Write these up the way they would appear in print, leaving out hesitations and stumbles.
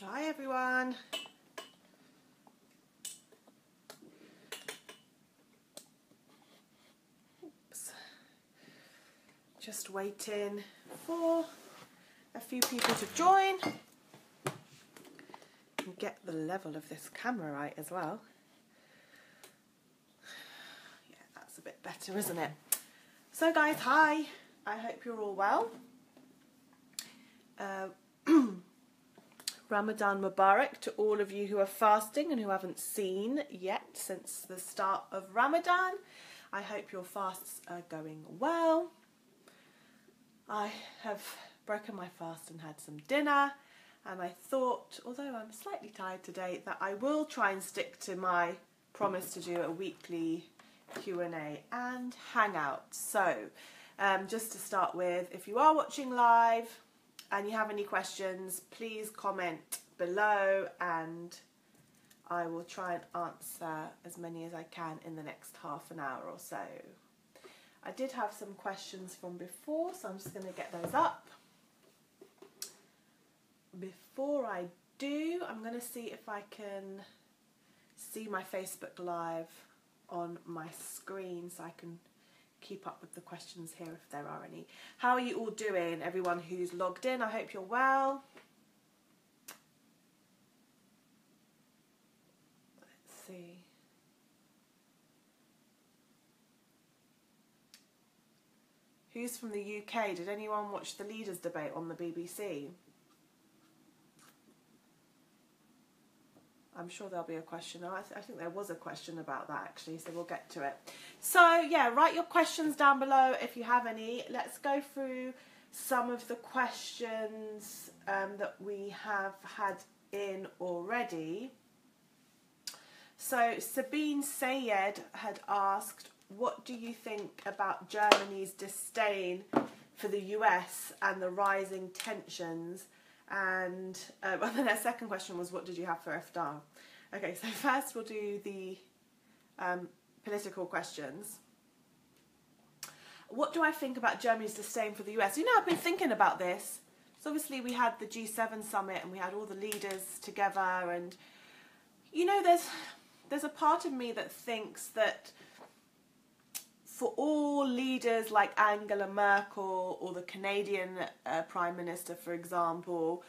Hi everyone. Oops. Just waiting for a few people to join and get the level of this camera right as well. Yeah, that's a bit better, isn't it? So guys, hi. I hope you're all well. Ramadan Mubarak to all of you who are fasting and who haven't seen yet since the start of Ramadan. I hope your fasts are going well. I have broken my fast and had some dinner, and I thought, although I'm slightly tired today, that I will try and stick to my promise to do a weekly Q&A and Hangout. So just to start with, if you are watching live and you have any questions, please comment below and I will try and answer as many as I can in the next half an hour or so. I did have some questions from before, so I'm just going to get those up. Before I do, I'm going to see if I can see my Facebook Live on my screen so I can keep up with the questions here if there are any. How are you all doing, everyone who's logged in? I hope you're well. Let's see. Who's from the UK? Did anyone watch the leaders debate on the BBC? I'm sure there'll be a question. I think there was a question about that actually, so we'll get to it. So yeah, write your questions down below if you have any. Let's go through some of the questions that we have had in already. So Sabine Sayed had asked, what do you think about Germany's disdain for the US and the rising tensions? And well, then her second question was, what did you have for iftar? Okay, so first we'll do the political questions. What do I think about Germany's disdain for the US? You know, I've been thinking about this. So obviously we had the G7 summit and we had all the leaders together, and you know, there's a part of me that thinks that for all leaders like Angela Merkel or the Canadian Prime Minister, for example,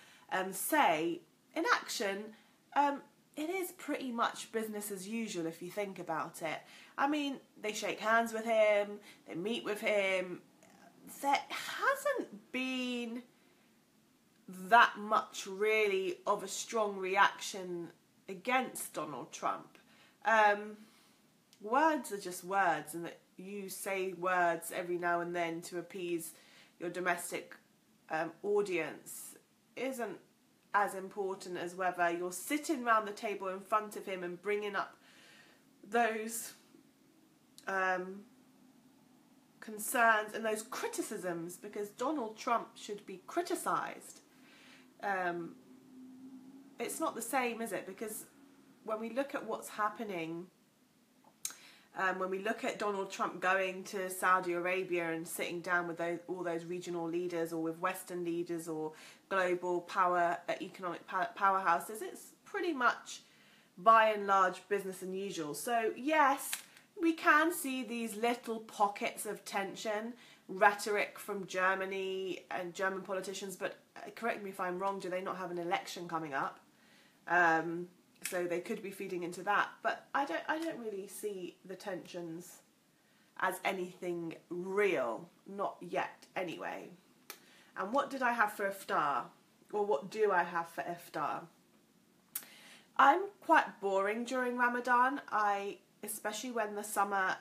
say, in action, it is pretty much business as usual if you think about it. I mean, they shake hands with him, they meet with him. There hasn't been that much really of a strong reaction against Donald Trump. Words are just words, and that you say words every now and then to appease your domestic audience isn't as important as whether you're sitting round the table in front of him and bringing up those concerns and those criticisms, because Donald Trump should be criticised. It's not the same, is it? Because when we look at what's happening, when we look at Donald Trump going to Saudi Arabia and sitting down with all those regional leaders or with Western leaders or global economic powerhouses, it's pretty much by and large business as usual. So yes, we can see these little pockets of tension, rhetoric from Germany and German politicians, but correct me if I'm wrong, do they not have an election coming up? So they could be feeding into that, but I don't really see the tensions as anything real, not yet anyway. And what did I have for iftar? Or what do I have for iftar? I'm quite boring during Ramadan. Especially when the summer,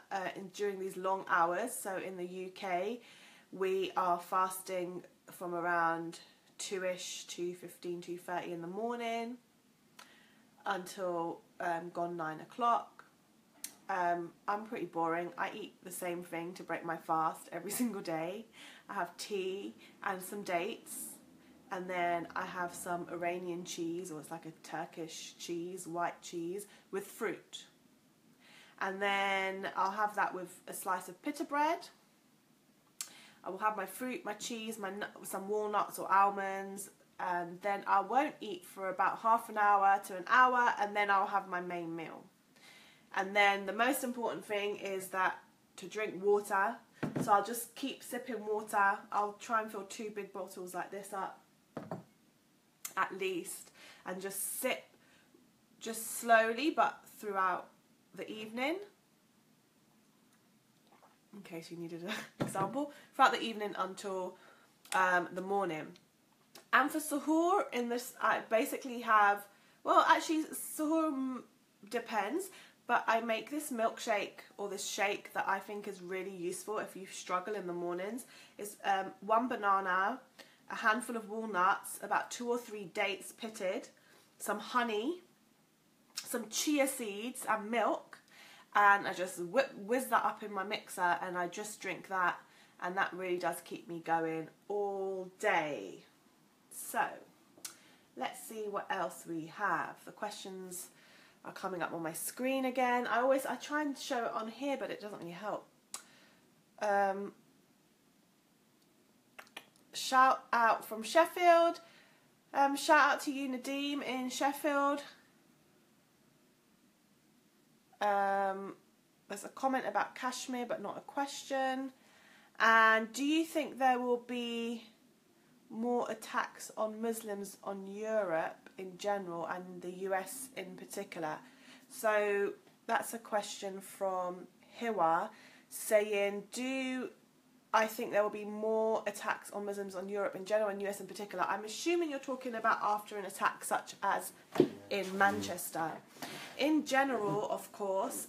during these long hours, so in the UK, we are fasting from around 2ish, 2:15, 2:30 in the morning, until gone 9 o'clock. I'm pretty boring. I eat the same thing to break my fast every single day. I have tea and some dates, and then I have some Iranian cheese, or it's like a Turkish cheese, white cheese, with fruit. And then I'll have that with a slice of pita bread. I will have my fruit, my cheese, some walnuts or almonds, and then I won't eat for about half an hour to an hour, and then I'll have my main meal. And then the most important thing is that to drink water. So I'll just keep sipping water. I'll try and fill 2 big bottles like this up at least, and just sip just slowly but throughout the evening. In case you needed an example, throughout the evening until the morning. And for suhoor, in this, I basically have, well, actually, suhoor depends, but I make this milkshake, or this shake, that I think is really useful if you struggle in the mornings. It's 1 banana, a handful of walnuts, about 2 or 3 dates pitted, some honey, some chia seeds and milk, and I just whiz that up in my mixer, and I just drink that, and that really does keep me going all day. So, let's see what else we have. The questions are coming up on my screen again. I try and show it on here, but it doesn't really help. Shout out from Sheffield. Shout out to you, Nadeem, in Sheffield. There's a comment about Kashmir, but not a question. And do you think there will be more attacks on Muslims on Europe in general and the US in particular? So that's a question from Hiwa, saying, do I think there will be more attacks on Muslims on Europe in general and US in particular? I'm assuming you're talking about after an attack such as in Manchester. In general, of course,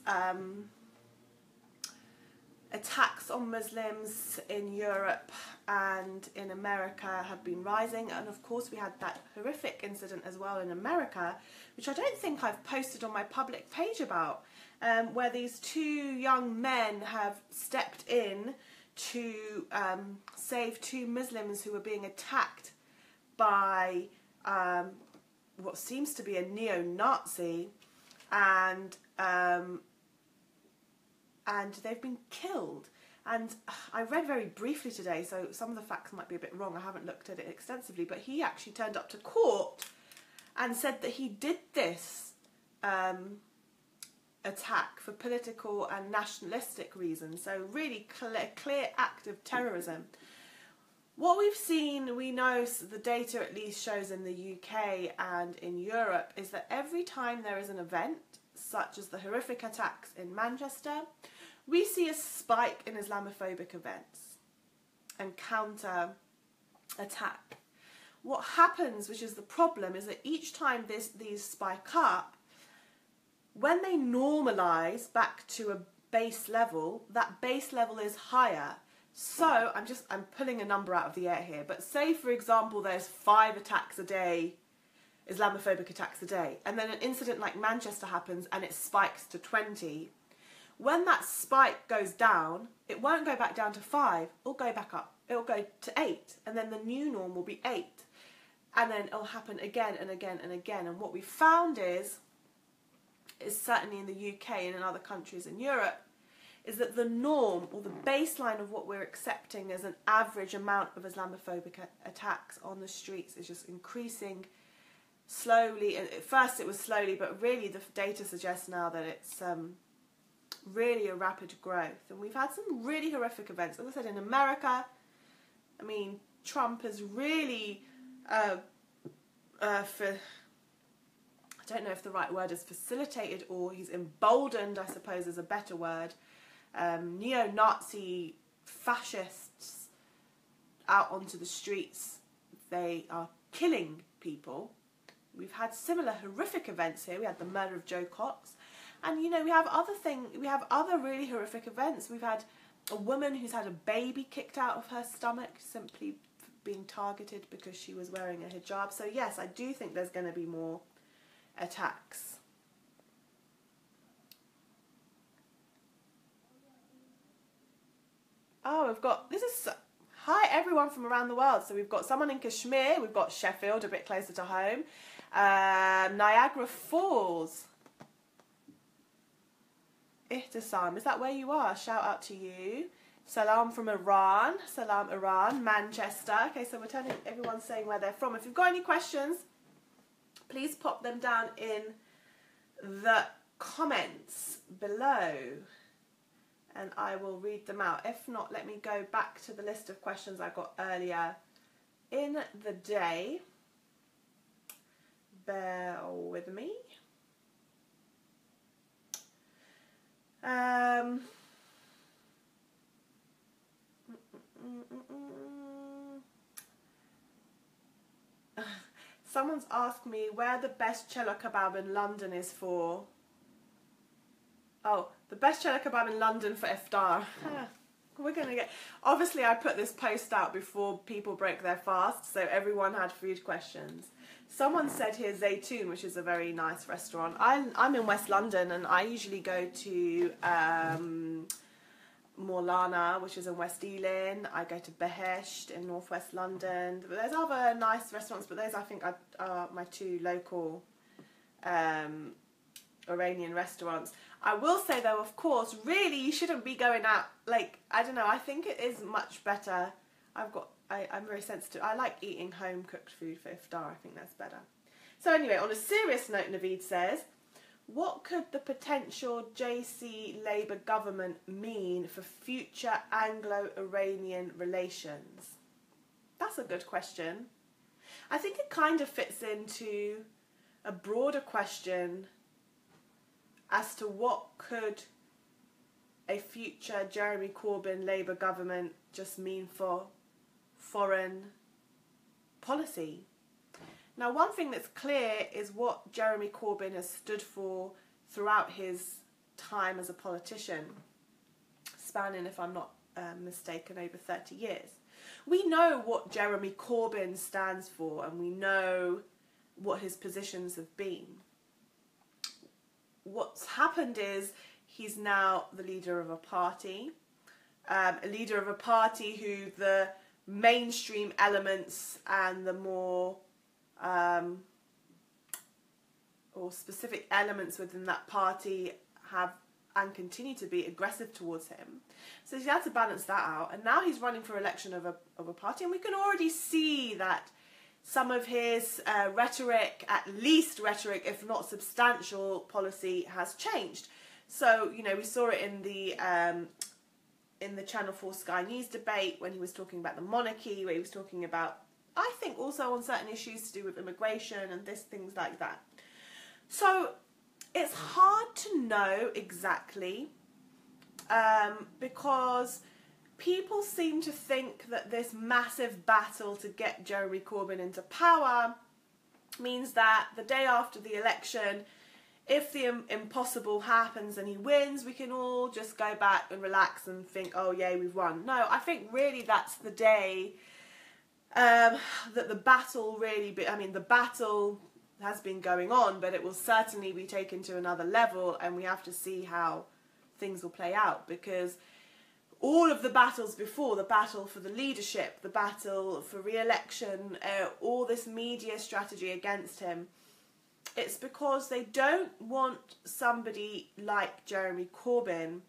attacks on Muslims in Europe and in America have been rising, and of course we had that horrific incident as well in America, which I don't think I've posted on my public page about, where these 2 young men have stepped in to save 2 Muslims who were being attacked by what seems to be a neo-Nazi, and they've been killed. And I read very briefly today, so some of the facts might be a bit wrong. I haven't looked at it extensively, but he actually turned up to court and said that he did this attack for political and nationalistic reasons. So really clear act of terrorism. What we've seen, we know, the data at least shows in the UK and in Europe, is that every time there is an event, such as the horrific attacks in Manchester, we see a spike in Islamophobic events and counter attack. What happens, which is the problem, is that each time these spike up, when they normalise back to a base level, that base level is higher. So I'm pulling a number out of the air here, but say for example there's 5 attacks a day, Islamophobic attacks a day, and then an incident like Manchester happens and it spikes to 20. When that spike goes down, it won't go back down to 5, it'll go back up, it'll go to 8, and then the new norm will be 8. And then it'll happen again and again and again. And what we found is certainly in the UK and in other countries in Europe, is that the norm, or the baseline of what we're accepting as an average amount of Islamophobic attacks on the streets is just increasing slowly. And at first it was slowly, but really the data suggests now that it's really a rapid growth. And we've had some really horrific events. As I said, in America, I mean, Trump has really, I don't know if the right word is facilitated, or he's emboldened, I suppose is a better word, neo-Nazi fascists out onto the streets. They are killing people. We've had similar horrific events here. We had the murder of Joe Cox. And, you know, we have other really horrific events. We've had a woman who's had a baby kicked out of her stomach simply being targeted because she was wearing a hijab. So, yes, I do think there's going to be more attacks. Oh, we've got, hi everyone from around the world. So we've got someone in Kashmir, we've got Sheffield, a bit closer to home, Niagara Falls. Ihtisam, is that where you are? Shout out to you. Salam from Iran. Salam Iran. Manchester. Okay, so we're telling everyone's saying where they're from. If you've got any questions, please pop them down in the comments below and I will read them out. If not, let me go back to the list of questions I got earlier in the day. Bear with me. Someone's asked me where the best chela kebab in London is for. Oh, the best chela kebab in London for iftar. We're going to get... Obviously, I put this post out before people break their fast, so everyone had food questions. Someone said here Zaytoon, which is a very nice restaurant. I'm in West London, and I usually go to Maulana, which is in West Ealing. I go to Behesht in northwest London. But there's other nice restaurants, but those I think are my two local Iranian restaurants. I will say though, of course, really you shouldn't be going out, like, I don't know, I think it is much better. I'm very sensitive. I like eating home cooked food for iftar. I think that's better. So anyway, on a serious note, Naveed says, what could the potential JC Labour government mean for future Anglo-Iranian relations? That's a good question. I think it kind of fits into a broader question as to what could a future Jeremy Corbyn Labour government just mean for foreign policy. Now, one thing that's clear is what Jeremy Corbyn has stood for throughout his time as a politician, spanning, if I'm not mistaken, over 30 years. We know what Jeremy Corbyn stands for, and we know what his positions have been. What's happened is he's now the leader of a party who the mainstream elements and the more or specific elements within that party have and continue to be aggressive towards him. So he's had to balance that out, and now he's running for election of a party, and we can already see that some of his rhetoric, at least rhetoric, if not substantial policy, has changed. So, you know, we saw it in the Channel 4 Sky News debate when he was talking about the monarchy, where he was talking about, I think, also on certain issues to do with immigration and things like that. So it's hard to know exactly because people seem to think that this massive battle to get Jeremy Corbyn into power means that the day after the election, if the impossible happens and he wins, we can all just go back and relax and think, oh, yay, we've won. No, I think really that's the day that the battle really... the battle has been going on, but it will certainly be taken to another level, and we have to see how things will play out, because all of the battles before, the battle for the leadership, the battle for re-election, all this media strategy against him, it's because they don't want somebody like Jeremy Corbyn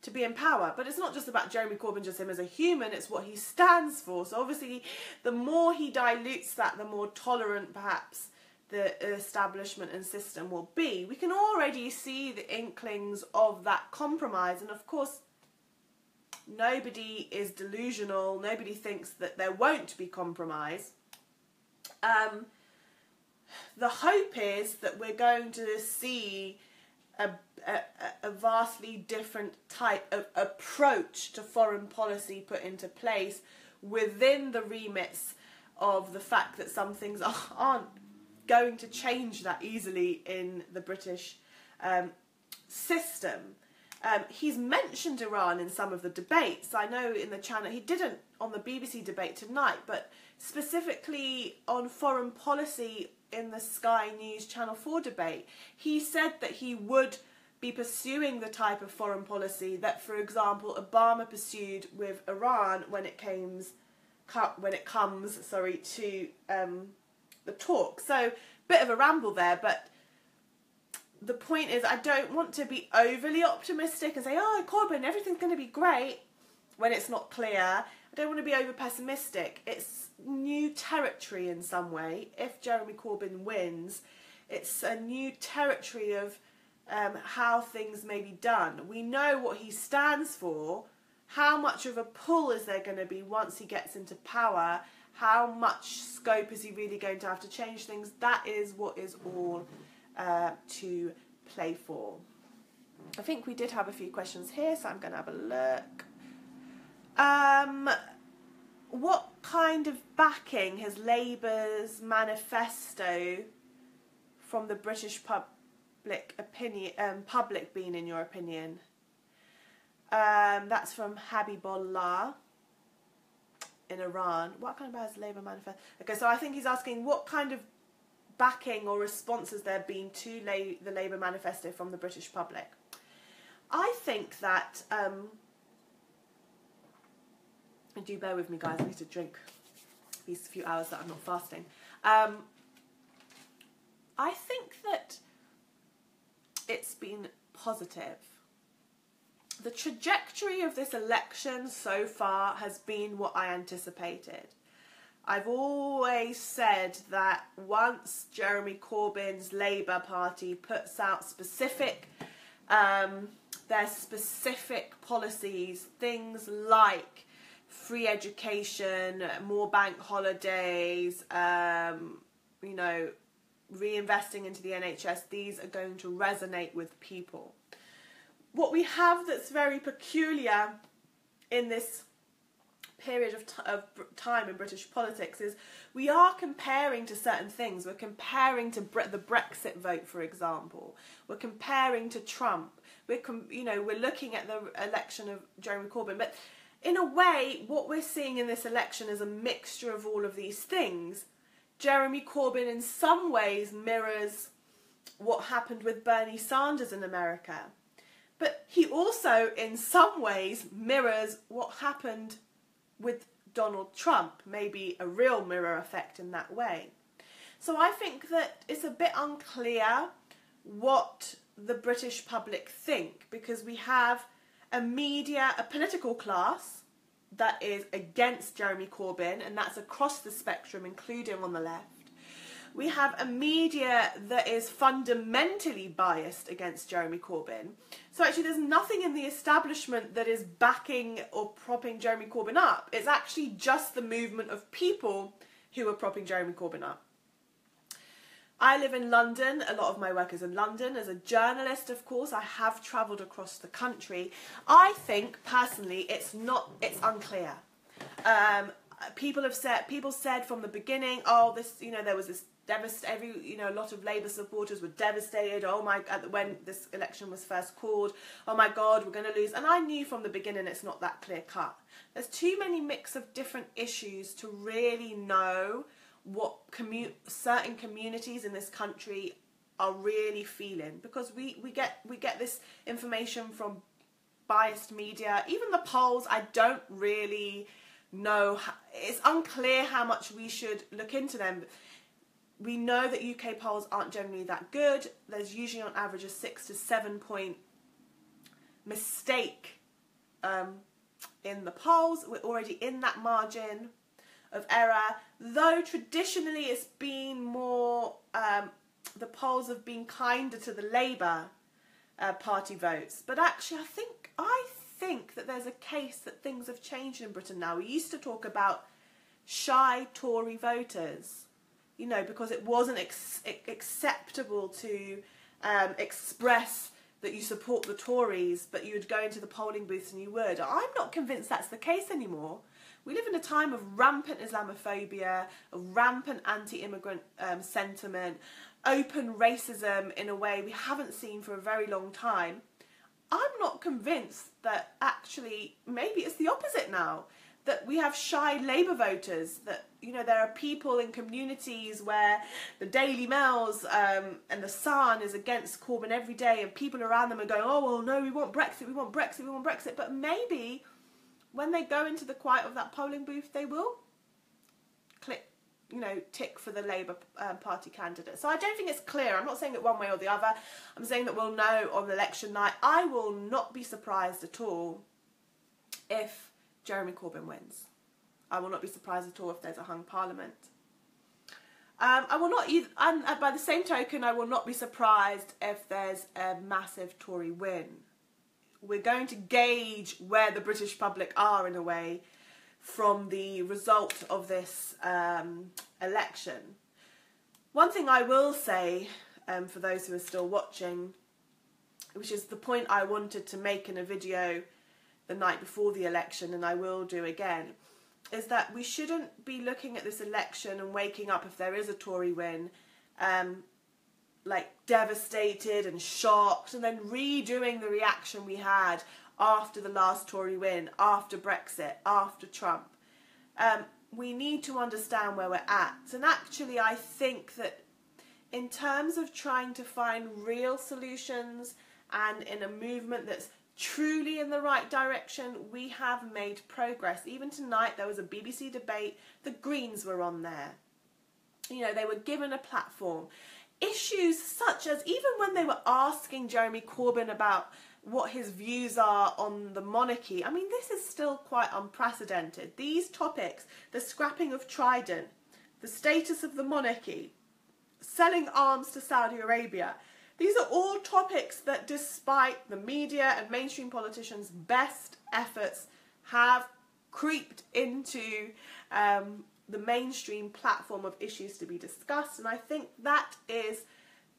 to be in power. But it's not just about Jeremy Corbyn, just him as a human, it's what he stands for. So obviously, the more he dilutes that, the more tolerant perhaps the establishment and system will be. We can already see the inklings of that compromise, and of course, nobody is delusional, nobody thinks that there won't be compromise. The hope is that we're going to see a vastly different type of approach to foreign policy put into place within the remits of the fact that some things aren't going to change that easily in the British system. He's mentioned Iran in some of the debates. I know in the channel, he didn't on the BBC debate tonight, but specifically on foreign policy in the Sky News Channel 4 debate, he said that he would be pursuing the type of foreign policy that, for example, Obama pursued with Iran when it comes to the talk. So, bit of a ramble there, but the point is, I don't want to be overly optimistic and say, oh, Corbyn, everything's going to be great. when it's not clear, I don't want to be over pessimistic. It's new territory in some way. If Jeremy Corbyn wins, it's a new territory of how things may be done. We know what he stands for. How much of a pull is there going to be once he gets into power? How much scope is he really going to have to change things? That is what is all to play for. I think we did have a few questions here, so I'm going to have a look. What kind of backing has Labour's manifesto from the British public been, in your opinion? That's from Habibullah in Iran. What kind of has Labour manifesto? Okay, so I think he's asking what kind of backing or response has there been to the Labour manifesto from the British public? I think that do bear with me, guys. I need to drink these few hours that I'm not fasting. I think that it's been positive. The trajectory of this election so far has been what I anticipated. I've always said that once Jeremy Corbyn's Labour Party puts out their specific policies, things like free education, more bank holidays, reinvesting into the NHS, these are going to resonate with people. What we have that's very peculiar in this period of time in British politics is we are comparing to certain things. We're comparing to the Brexit vote, for example. We're comparing to Trump. We're looking at the election of Jeremy Corbyn. But in a way, what we're seeing in this election is a mixture of all of these things. Jeremy Corbyn in some ways mirrors what happened with Bernie Sanders in America. But he also, in some ways, mirrors what happened with Donald Trump, maybe a real mirror effect in that way. So I think that it's a bit unclear what the British public think, because we have a political class that is against Jeremy Corbyn, and that's across the spectrum, including on the left. We have a media that is fundamentally biased against Jeremy Corbyn. So actually there's nothing in the establishment that is backing or propping Jeremy Corbyn up. It's actually just the movement of people who are propping Jeremy Corbyn up. I live in London. A lot of my work is in London. As a journalist, of course, I have travelled across the country. I think, personally, it's unclear. People said from the beginning, there was this a lot of Labour supporters were devastated. When this election was first called, oh my God, we're going to lose. And I knew from the beginning it's not that clear cut. There's too many mix of different issues to really know what certain communities in this country are really feeling, because we get this information from biased media. Even the polls, I don't really know. It's unclear how much we should look into them. We know that UK polls aren't generally that good. There's usually on average a 6 to 7 point mistake in the polls. We're already in that margin of error, though traditionally it's been more, the polls have been kinder to the Labour Party votes. But actually I think that there's a case that things have changed in Britain now. We used to talk about shy Tory voters, because it wasn't acceptable to express that you support the Tories, but you would go into the polling booths and you would. I'm not convinced that's the case anymore. We live in a time of rampant Islamophobia, of rampant anti-immigrant sentiment, open racism in a way we haven't seen for a very long time. I'm not convinced that actually, maybe it's the opposite now, that we have shy Labour voters, that, there are people in communities where the Daily Mails and the Sun is against Corbyn every day, and people around them are going, oh, well, no, we want Brexit, we want Brexit, we want Brexit. But maybe when they go into the quiet of that polling booth, they will tick for the Labour Party candidate. So I don't think it's clear. I'm not saying it one way or the other. I'm saying that we'll know on election night. I will not be surprised at all if Jeremy Corbyn wins. I will not be surprised at all if there's a hung parliament. I will not either, and by the same token, I will not be surprised if there's a massive Tory win. We're going to gauge where the British public are, in a way, from the result of this election. One thing I will say, for those who are still watching, which is the point I wanted to make in a video the night before the election, and I will do again, is that we shouldn't be looking at this election and waking up if there is a Tory win, like devastated and shocked, and then redoing the reaction we had after the last Tory win, after Brexit, after Trump. We need to understand where we're at. And actually, I think that in terms of trying to find real solutions and in a movement that's truly in the right direction, we have made progress. Even tonight, there was a BBC debate. The Greens were on there. You know, they were given a platform. Issues such as, even when they were asking Jeremy Corbyn about what his views are on the monarchy, I mean, this is still quite unprecedented. These topics, the scrapping of Trident, the status of the monarchy, selling arms to Saudi Arabia, these are all topics that, despite the media and mainstream politicians' best efforts, have creeped into the mainstream platform of issues to be discussed. And I think that is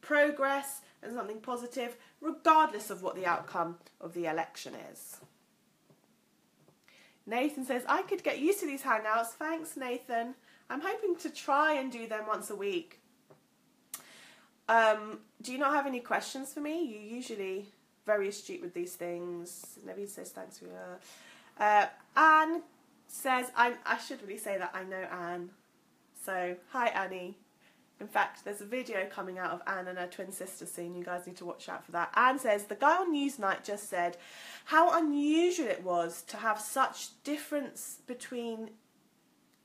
progress and something positive, regardless of what the outcome of the election is. Nathan says, I could get used to these hangouts. Thanks, Nathan. I'm hoping to try and do them once a week. Do you not have any questions for me? You're usually very astute with these things. Naveen says, thanks for your... Anne says, I should really say that I know Anne. So, hi Annie. In fact, there's a video coming out of Anne and her twin sister soon. You guys need to watch out for that. Anne says, the guy on Newsnight just said how unusual it was to have such difference between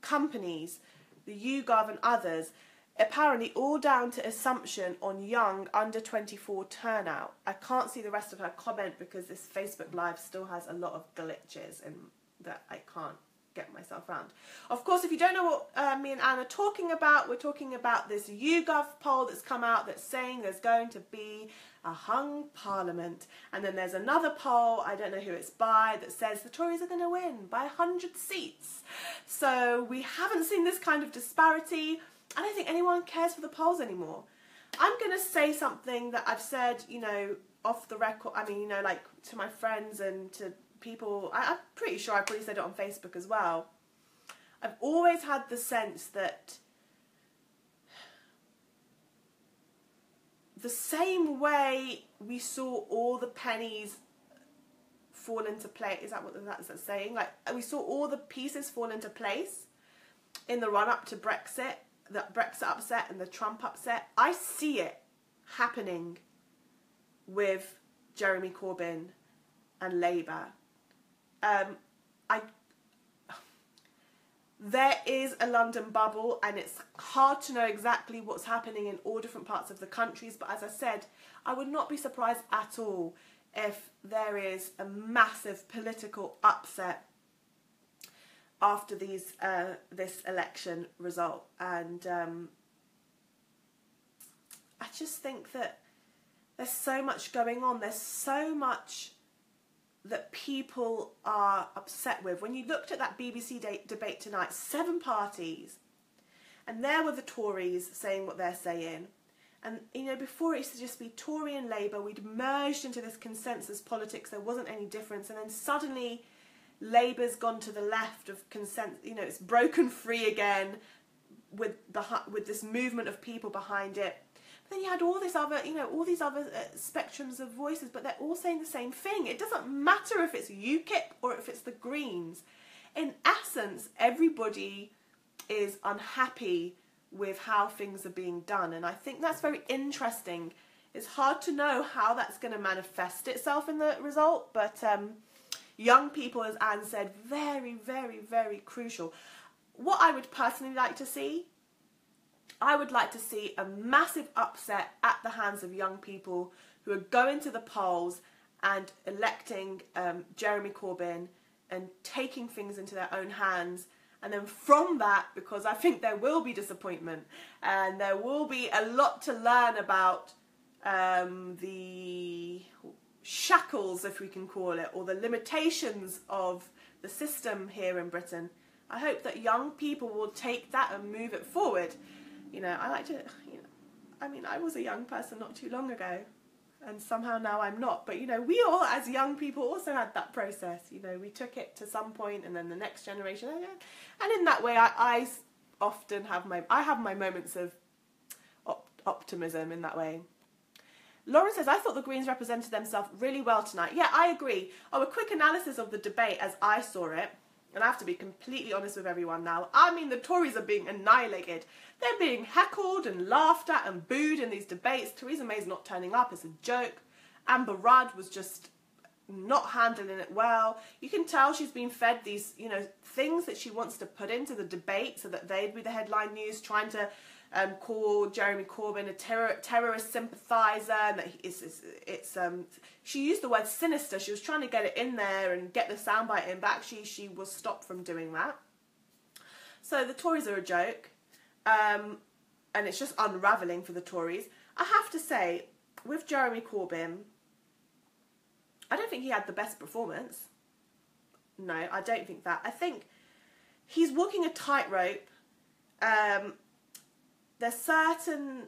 companies, the YouGov and others, apparently all down to assumption on young under 24 turnout. I can't see the rest of her comment because this Facebook Live still has a lot of glitches and that I can't get myself around. Of course, if you don't know what me and Anne are talking about, we're talking about this YouGov poll that's come out that's saying there's going to be a hung parliament. And then there's another poll, I don't know who it's by, that says the Tories are going to win by 100 seats. So we haven't seen this kind of disparity. I don't think anyone cares for the polls anymore. I'm going to say something that I've said, you know, off the record. I mean, you know, like to my friends and to people. I'm pretty sure I probably said it on Facebook as well. I've always had the sense that the same way we saw all the pennies fall into place, is that what that's saying? Like, we saw all the pieces fall into place in the run-up to Brexit, the Brexit upset and the Trump upset. I see it happening with Jeremy Corbyn and Labour. There is a London bubble and it's hard to know exactly what's happening in all different parts of the countries, but as I said, I would not be surprised at all if there is a massive political upset after these this election result. And I just think that there's so much going on. There's so much that people are upset with. When you looked at that BBC debate tonight, 7 parties, and there were the Tories saying what they're saying. And, you know, before it used to just be Tory and Labour, we'd merged into this consensus politics, there wasn't any difference, and then suddenly Labour's gone to the left of consensus, you know, it's broken free again with this movement of people behind it. But then you had all this other, you know, all these other spectrums of voices, but they're all saying the same thing. It doesn't matter if it's UKIP or if it's the Greens. In essence, everybody is unhappy with how things are being done, and I think that's very interesting. It's hard to know how that's going to manifest itself in the result, but young people, as Anne said, very, very, very crucial. What I would personally like to see, I would like to see a massive upset at the hands of young people who are going to the polls and electing Jeremy Corbyn and taking things into their own hands. And then from that, because I think there will be disappointment and there will be a lot to learn about the shackles, if we can call it, or the limitations of the system here in Britain. I hope that young people will take that and move it forward. You know, I like to, you know, I mean, I was a young person not too long ago, and somehow now I'm not. But, you know, we all as young people also had that process. You know, we took it to some point and then the next generation. And in that way, I often have my moments of optimism in that way. Lauren says, I thought the Greens represented themselves really well tonight. Yeah, I agree. Oh, a quick analysis of the debate as I saw it. And I have to be completely honest with everyone now. I mean, the Tories are being annihilated. They're being heckled and laughed at and booed in these debates. Theresa May's not turning up. It's a joke. Amber Rudd was just not handling it well. You can tell she's been fed these, you know, things that she wants to put into the debate so that they'd be the headline news, trying to call Jeremy Corbyn a terrorist sympathiser, and that she used the word sinister. She was trying to get it in there and get the soundbite in, but actually she was stopped from doing that. So the Tories are a joke, and it's just unravelling for the Tories. I have to say, with Jeremy Corbyn, I don't think he had the best performance. No, I don't think that. I think he's walking a tightrope. There's certain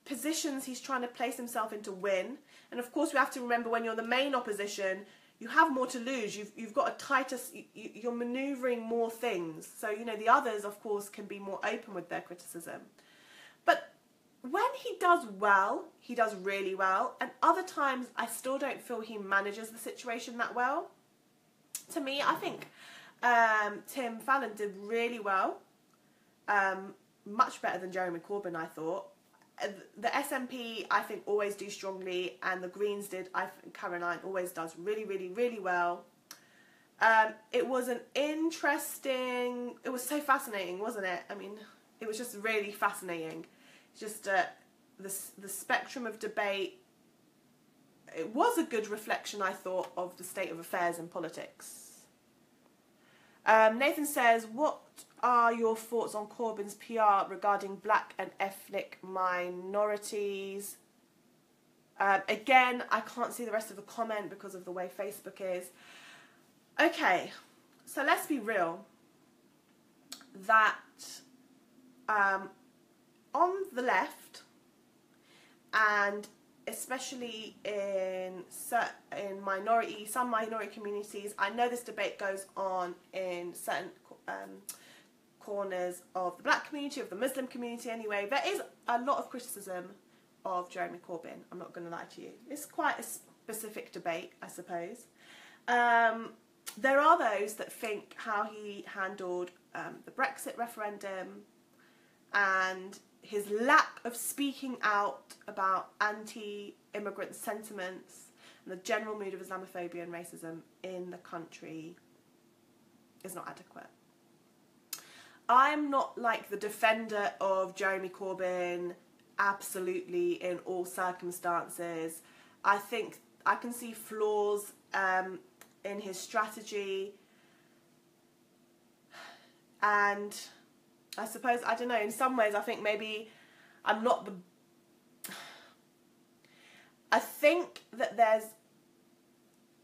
positions he's trying to place himself in to win. And of course we have to remember, when you're the main opposition, you have more to lose. You've got a tighter, you're manoeuvring more things. So, you know, the others, of course, can be more open with their criticism. But when he does well, he does really well. And other times I still don't feel he manages the situation that well. To me, I think Tim Fallon did really well. Much better than Jeremy Corbyn, I thought. The SNP, I think, always do strongly, and the Greens did, I think Caroline always does really, really, really well. It was an interesting, it was so fascinating, wasn't it? I mean, it was just really fascinating. Just the spectrum of debate. It was a good reflection, I thought, of the state of affairs in politics. Nathan says, what are your thoughts on Corbyn's PR regarding black and ethnic minorities? Again, I can't see the rest of the comment because of the way Facebook is. Okay, so let's be real. That on the left, and especially in some minority communities, I know this debate goes on in certain corners of the black community, of the Muslim community anyway. There is a lot of criticism of Jeremy Corbyn, I'm not going to lie to you. It's quite a specific debate, I suppose. There are those that think how he handled the Brexit referendum and his lack of speaking out about anti-immigrant sentiments and the general mood of Islamophobia and racism in the country is not adequate. I'm not like the defender of Jeremy Corbyn absolutely in all circumstances. I think I can see flaws in his strategy, and I suppose, I don't know, in some ways I think maybe I'm not the... I think that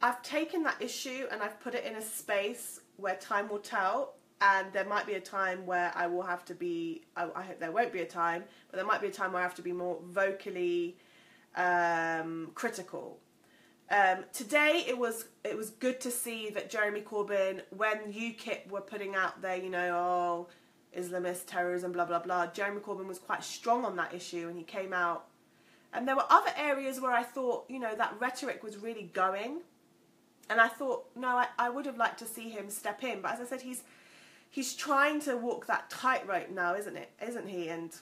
I've taken that issue and I've put it in a space where time will tell, and there might be a time where I will have to be, I hope there won't be a time, but there might be a time where I have to be more vocally critical. Today it was good to see that Jeremy Corbyn, when UKIP were putting out their, you know, oh, Islamist terrorism, blah, blah, blah, Jeremy Corbyn was quite strong on that issue, and he came out. And there were other areas where I thought, you know, that rhetoric was really going. And I thought, no, I would have liked to see him step in. But as I said, he's trying to walk that tightrope now, isn't he? And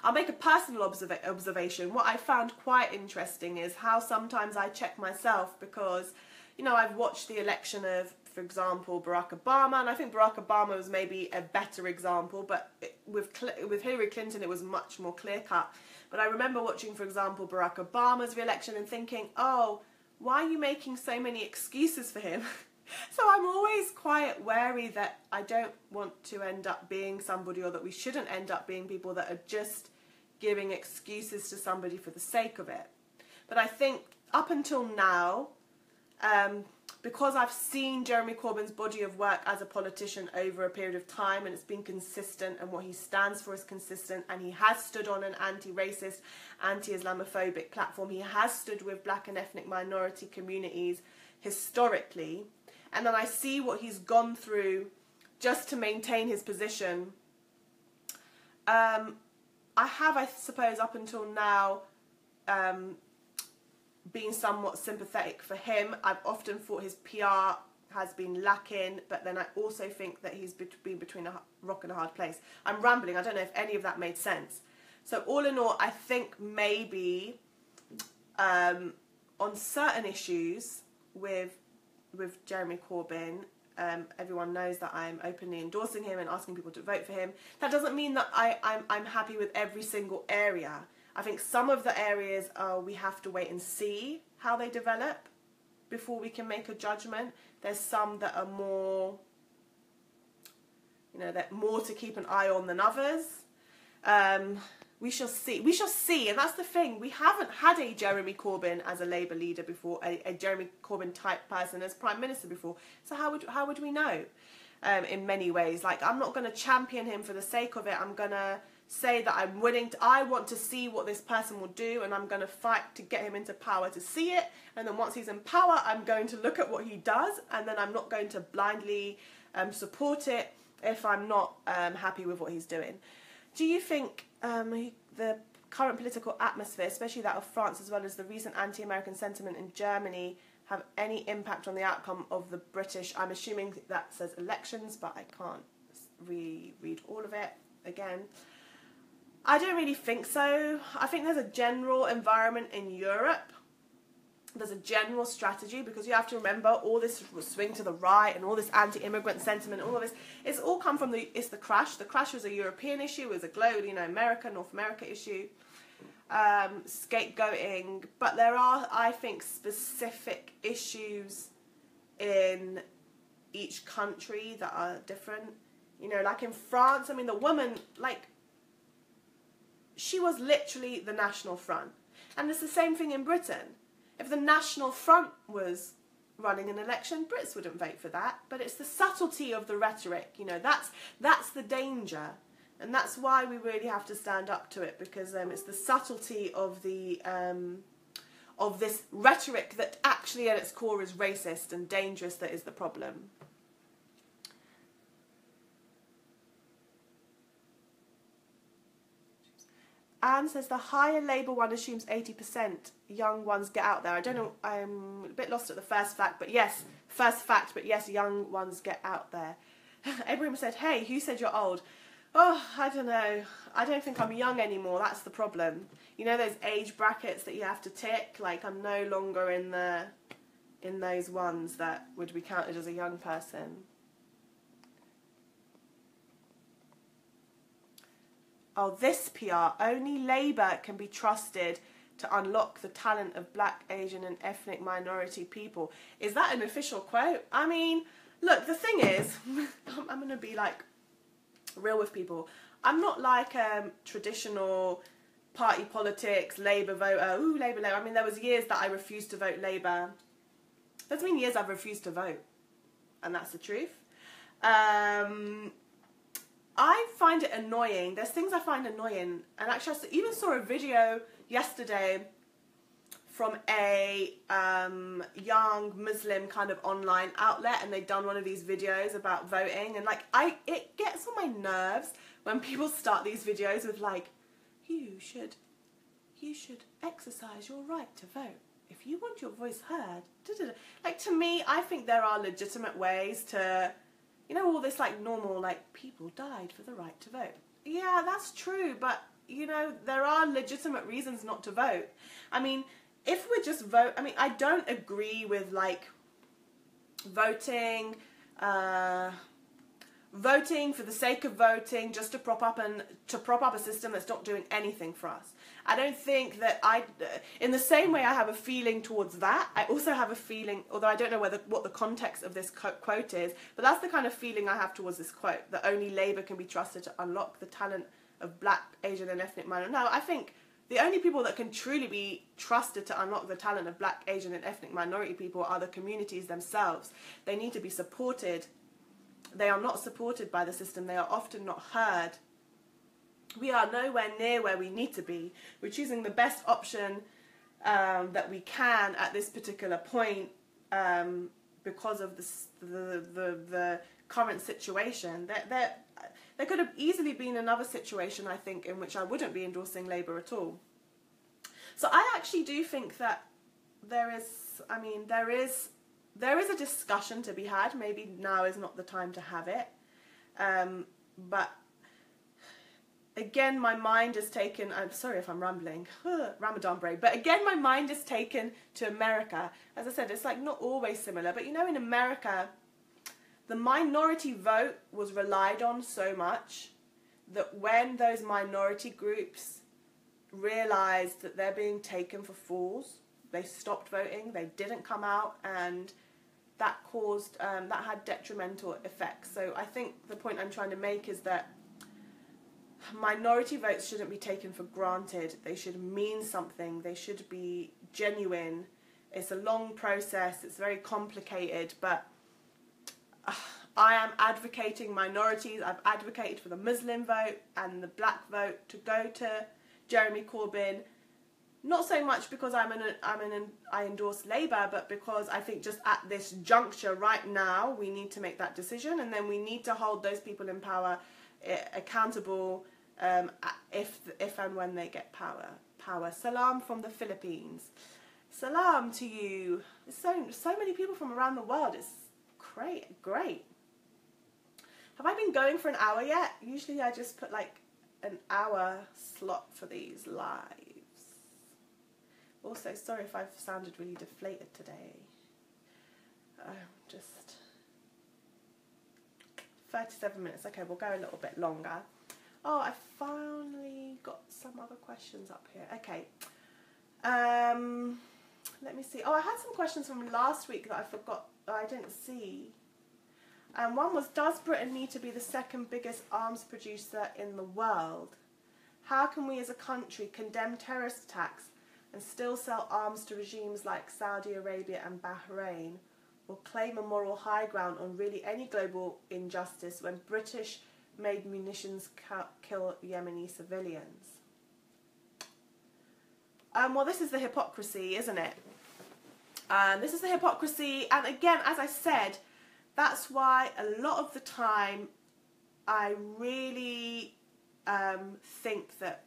I'll make a personal observation. What I found quite interesting is how sometimes I check myself, because, you know, I've watched the election of, for example, Barack Obama, and I think Barack Obama was maybe a better example, but with Hillary Clinton it was much more clear-cut. But I remember watching, for example, Barack Obama's re-election and thinking, oh, why are you making so many excuses for him? So I'm always quite wary that I don't want to end up being somebody, or that we shouldn't end up being people that are just giving excuses to somebody for the sake of it. But I think up until now, because I've seen Jeremy Corbyn's body of work as a politician over a period of time, and it's been consistent, and what he stands for is consistent, and he has stood on an anti-racist, anti-Islamophobic platform. He has stood with black and ethnic minority communities historically. And then I see what he's gone through just to maintain his position. I have, I suppose, up until now, been somewhat sympathetic for him. I've often thought his PR has been lacking, but then I also think that he's been between a rock and a hard place. I'm rambling, I don't know if any of that made sense. So all in all, I think maybe on certain issues with Jeremy Corbyn, everyone knows that I'm openly endorsing him and asking people to vote for him. That doesn't mean that I'm happy with every single area. I think some of the areas we have to wait and see how they develop before we can make a judgment. There's some that are more, that more to keep an eye on than others. We shall see. We shall see, and that's the thing. We haven't had a Jeremy Corbyn as a Labour leader before, a Jeremy Corbyn type person as Prime Minister before. So how would we know? In many ways, like, I'm not going to champion him for the sake of it. I'm going to say that I'm willing to. I want to see what this person will do, and I'm going to fight to get him into power to see it. And then once he's in power, I'm going to look at what he does, and then I'm not going to blindly support it if I'm not happy with what he's doing. Do you think the current political atmosphere, especially that of France, as well as the recent anti-American sentiment in Germany, have any impact on the outcome of the British? I'm assuming that says elections, but I can't reread all of it again. I don't really think so. I think there's a general environment in Europe. There's a general strategy, because you have to remember all this swing to the right and all this anti-immigrant sentiment, all of this, it's all come from it's the crash. The crash was a European issue, it was a global, North America issue, scapegoating. But there are, I think, specific issues in each country that are different. Like in France, I mean, the woman, she was literally the National Front. And it's the same thing in Britain. If the National Front was running an election, Brits wouldn't vote for that. But it's the subtlety of the rhetoric, that's the danger. And that's why we really have to stand up to it, because it's the subtlety of this rhetoric that actually at its core is racist and dangerous that is the problem. Anne says the higher Labour one assumes 80% young ones get out there. I don't know, I'm a bit lost at the first fact, but yes, young ones get out there. Abraham said, hey, who said you're old? Oh, I don't know. I don't think I'm young anymore, that's the problem. Those age brackets that you have to tick? I'm no longer in those ones that would be counted as a young person. Oh, this PR, only Labour can be trusted to unlock the talent of black, Asian and ethnic minority people. Is that an official quote? I mean, look, the thing is, I'm going to be real with people. I'm not traditional party politics, Labour voter, ooh, Labour. I mean, there was years that I refused to vote Labour. There's been years I've refused to vote, and that's the truth. I find it annoying. There's things I find annoying. And actually, I even saw a video yesterday from a young Muslim kind of online outlet, and they'd done one of these videos about voting. And it gets on my nerves when people start these videos with you should exercise your right to vote if you want your voice heard. To me, I think there are legitimate ways to. All this normal, people died for the right to vote. Yeah, that's true, but, there are legitimate reasons not to vote. I mean, if we just vote, I don't agree with, voting voting for the sake of voting, just to prop up a system that's not doing anything for us. I don't think that in the same way I have a feeling towards that, I also have a feeling, although I don't know what the context of this quote is, but that's the kind of feeling I have towards this quote, that only Labour can be trusted to unlock the talent of black, Asian and ethnic minorities. No, I think the only people that can truly be trusted to unlock the talent of black, Asian and ethnic minority people are the communities themselves. They need to be supported. They are not supported by the system. They are often not heard. We are nowhere near where we need to be. We're choosing the best option that we can at this particular point because of the current situation. There could have easily been another situation, I think, in which I wouldn't be endorsing Labour at all. So I actually do think that there is a discussion to be had. Maybe now is not the time to have it. But again, my mind is taken, I'm sorry if I'm rambling, Ramadan break, but again, my mind is taken to America. As I said, it's like not always similar, but you know, in America, the minority vote was relied on so much that when those minority groups realized that they're being taken for fools, they stopped voting, they didn't come out, and that caused, that had detrimental effects. So I think the point I'm trying to make is that minority votes shouldn't be taken for granted. They should mean something. They should be genuine. It's a long process. It's very complicated, but I am advocating minorities. I've advocated for the Muslim vote and the black vote to go to Jeremy Corbyn. Not so much because I endorse Labour, but because I think just at this juncture right now, we need to make that decision, and then we need to hold those people in power accountable if and when they get power. Salam from the Philippines. Salam to you. There's so many people from around the world. It's great. Have I been going for an hour yet? Usually I just put like an hour slot for these lives. Also, sorry if I've sounded really deflated today. Just 37 minutes. Okay, we'll go a little bit longer. Oh, I finally got some other questions up here. Okay. Let me see. Oh, I had some questions from last week that I forgot. I didn't see. One was, does Britain need to be the second biggest arms producer in the world? How can we as a country condemn terrorist attacks and still sell arms to regimes like Saudi Arabia and Bahrain, or claim a moral high ground on really any global injustice when British-made munitions kill Yemeni civilians? Well, this is the hypocrisy, isn't it? This is the hypocrisy, and again, as I said, that's why a lot of the time I really think that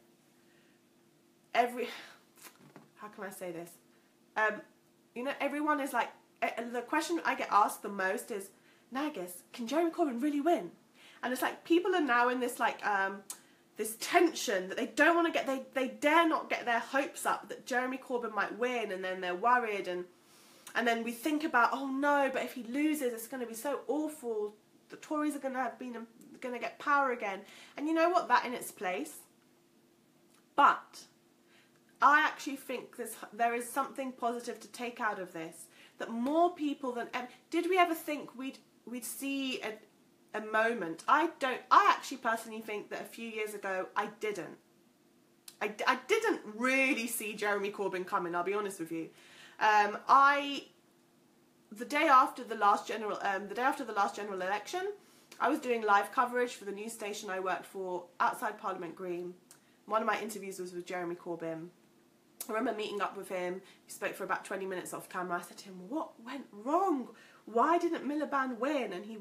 how can I say this? You know, everyone is like, the question I get asked the most is, Nargess, can Jeremy Corbyn really win? And it's like, people are now in this like, this tension that they don't want to get, they dare not get their hopes up that Jeremy Corbyn might win, and then they're worried, and then we think about, oh no, but if he loses, it's going to be so awful. The Tories are going to get power again. And you know what? That in its place. But I actually think there is something positive to take out of this. That more people than ever... Did we ever think we'd see a moment? I actually personally think that a few years ago, I didn't. I didn't really see Jeremy Corbyn coming, I'll be honest with you. The day after the last general election, I was doing live coverage for the news station I worked for outside Parliament Green. One of my interviews was with Jeremy Corbyn. I remember meeting up with him. He spoke for about 20 minutes off camera. I said to him, "What went wrong? Why didn't Miliband win?" And he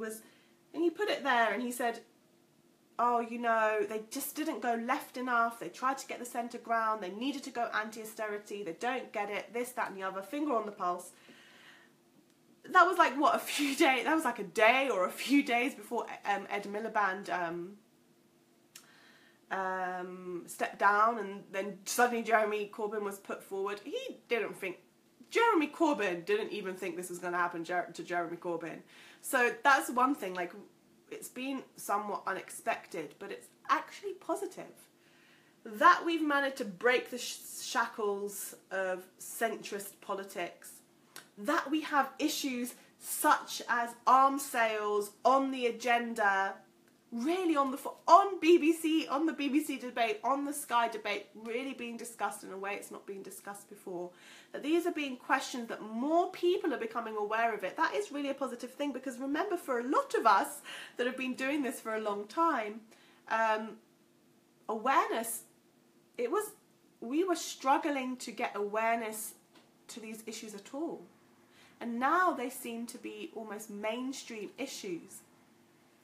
put it there, and he said, "Oh, you know, they just didn't go left enough. They tried to get the centre ground. They needed to go anti-austerity. They don't get it. This, that, and the other. Finger on the pulse." That was like, what, a few days? That was like a day or a few days before Ed Miliband stepped down, and then suddenly Jeremy Corbyn was put forward. Jeremy Corbyn didn't even think this was going to happen to Jeremy Corbyn. So that's one thing. Like, it's been somewhat unexpected, but it's actually positive that we've managed to break the shackles of centrist politics, that we have issues such as arms sales on the agenda, really on the BBC debate, on the Sky debate, really being discussed in a way it's not been discussed before. That these are being questions, that more people are becoming aware of it. That is really a positive thing, because remember, for a lot of us that have been doing this for a long time, awareness, we were struggling to get awareness to these issues at all. And now they seem to be almost mainstream issues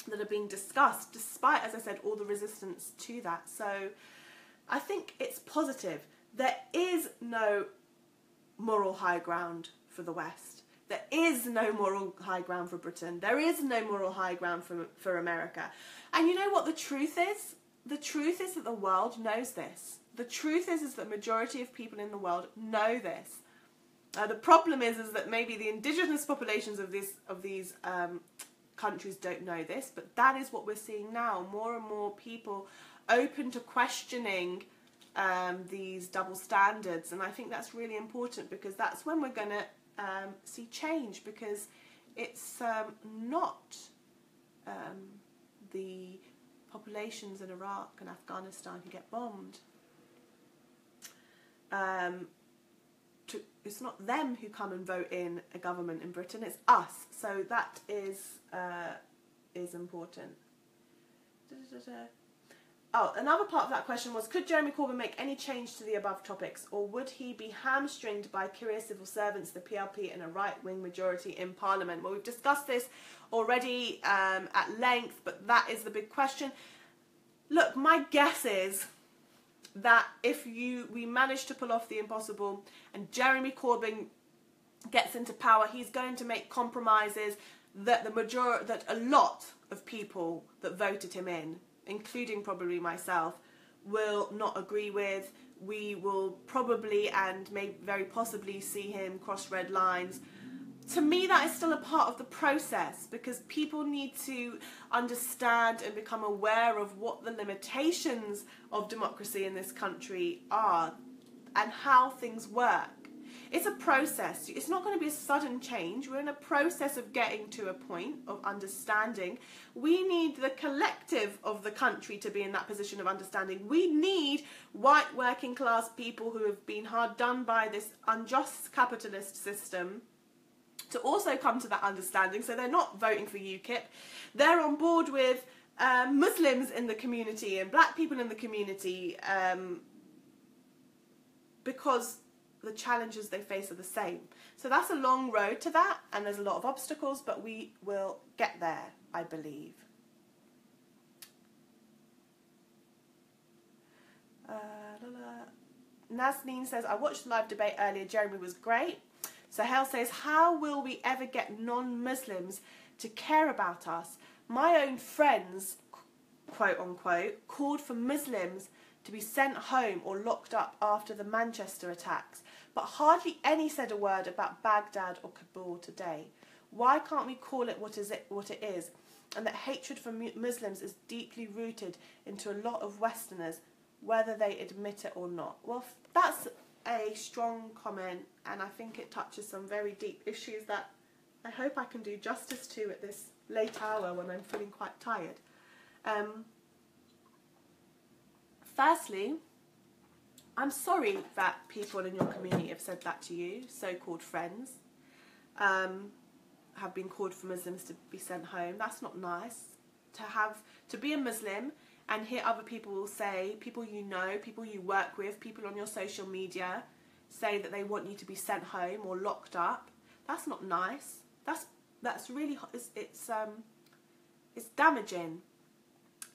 that are being discussed, despite, as I said, all the resistance to that. So I think it's positive. There is no moral high ground for the West. There is no moral high ground for Britain. There is no moral high ground for America. And you know what the truth is? The truth is that the world knows this. The truth is that the majority of people in the world know this. The problem is that maybe the indigenous populations of these countries don't know this, but that is what we're seeing now. More and more people open to questioning these double standards, and I think that's really important, because that's when we're going to see change, because it's not the populations in Iraq and Afghanistan who get bombed. It's not them who come and vote in a government in Britain, it's us. So that is important. Oh, another part of that question was, could Jeremy Corbyn make any change to the above topics, or would he be hamstringed by career civil servants, the PLP, and a right-wing majority in Parliament? Well, we've discussed this already at length, but that is the big question. Look, my guess is that if we manage to pull off the impossible and Jeremy Corbyn gets into power, he's going to make compromises that that a lot of people that voted him in, including probably myself, will not agree with. We will probably and may very possibly see him cross red lines. To me, that is still a part of the process, because people need to understand and become aware of what the limitations of democracy in this country are and how things work. It's a process. It's not going to be a sudden change. We're in a process of getting to a point of understanding. We need the collective of the country to be in that position of understanding. We need white working class people who have been hard done by this unjust capitalist system to also come to that understanding, so they're not voting for UKIP. They're on board with Muslims in the community and black people in the community, because the challenges they face are the same. So that's a long road to that, and there's a lot of obstacles, but we will get there, I believe. Nazneen says, I watched the live debate earlier, Jeremy was great. So Hale says, how will we ever get non-Muslims to care about us? My own friends, quote unquote, called for Muslims to be sent home or locked up after the Manchester attacks, but hardly any said a word about Baghdad or Kabul today. Why can't we call it what it is, and that hatred for Muslims is deeply rooted into a lot of Westerners, whether they admit it or not? Well, that's a strong comment, and I think it touches some very deep issues that I hope I can do justice to at this late hour when I'm feeling quite tired. Firstly, I'm sorry that people in your community have said that to you, so-called friends, have been called for Muslims to be sent home. That's not nice. To be a Muslim and hear other people say, people you know, people you work with, people on your social media say that they want you to be sent home or locked up. That's not nice. That's really, it's damaging.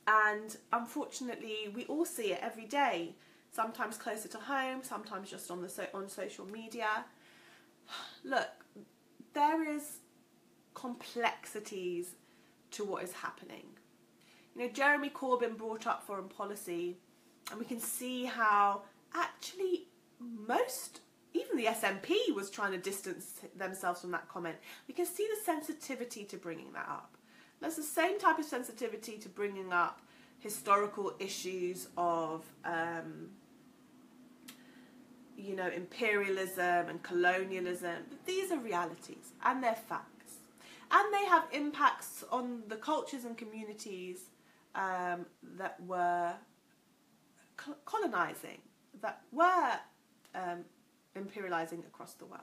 And unfortunately, we all see it every day. Sometimes closer to home, sometimes just on social media. Look, there is complexities to what is happening. You know, Jeremy Corbyn brought up foreign policy, and we can see how actually even the SNP was trying to distance themselves from that comment. We can see the sensitivity to bringing that up. There's the same type of sensitivity to bringing up historical issues of, you know, imperialism and colonialism. These are realities and they're facts. And they have impacts on the cultures and communities that were colonizing, that were imperializing across the world.